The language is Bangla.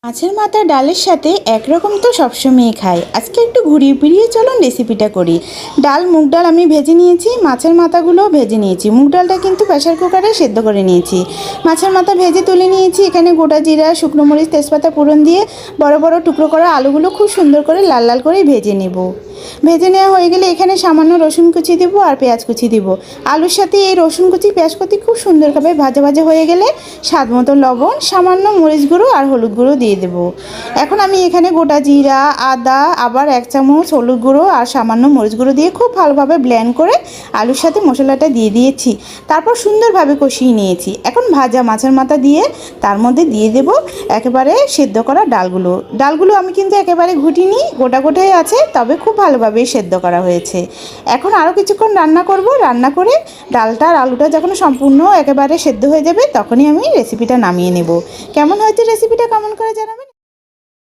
মাছের মাথা ডালের সাথে একরকম তো সবসময়ই খাই। আজকে একটু ঘুরিয়ে ফিরিয়ে চলুন রেসিপিটা করি। মুগ ডাল আমি ভেজে নিয়েছি, মাছের মাথাগুলো ভেজে নিয়েছি। মুগ ডালটা কিন্তু প্রেসার কুকারে সেদ্ধ করে নিয়েছি। মাছের মাথা ভেজে তুলে নিয়েছি। এখানে গোটা জিরা, শুকনো মরিচ, তেজপাতা ফোড়ন দিয়ে বড় বড় টুকরো করা আলুগুলো খুব সুন্দর করে লাল লাল করে ভেজে নেব। ভেজে নেওয়া হয়ে গেলে এখানে সামান্য রসুন কুচি দিব আর পেঁয়াজ কুচি দিব। আলুর সাথে এই রসুন কুচি পেঁয়াজ কুচি খুব সুন্দরভাবে ভাজা ভাজা হয়ে গেলে স্বাদ মতো লবণ, সামান্য মরিচ গুঁড়ো আর হলুদ গুঁড়ো দিয়ে দেব। এখন আমি এখানে গোটা জিরা, আদা, আবার 1 চামচ হলুদ গুঁড়ো আর সামান্য মরিচ গুঁড়ো দিয়ে খুব ভালোভাবে ব্লেন্ড করে আলুর সাথে মশলাটা দিয়ে দিয়েছি। তারপর সুন্দরভাবে কষিয়ে নিয়েছি। এখন ভাজা মাছের মাথা দিয়ে তার মধ্যে দিয়ে দেব একেবারে সেদ্ধ করা ডালগুলো আমি কিন্তু একেবারে ঘুটিনি, গোটা গোটাই আছে, তবে খুব ভালোভাবে সেদ্ধ করা হয়েছে। এখন আরও কিছুক্ষণ রান্না করব। রান্না করে ডালটা আর আলুটা যখন সম্পূর্ণ একেবারে সেদ্ধ হয়ে যাবে তখনই আমি রেসিপিটা নামিয়ে নেব। কেমন হয়েছে রেসিপিটা কমেন্ট করে জানাবেন।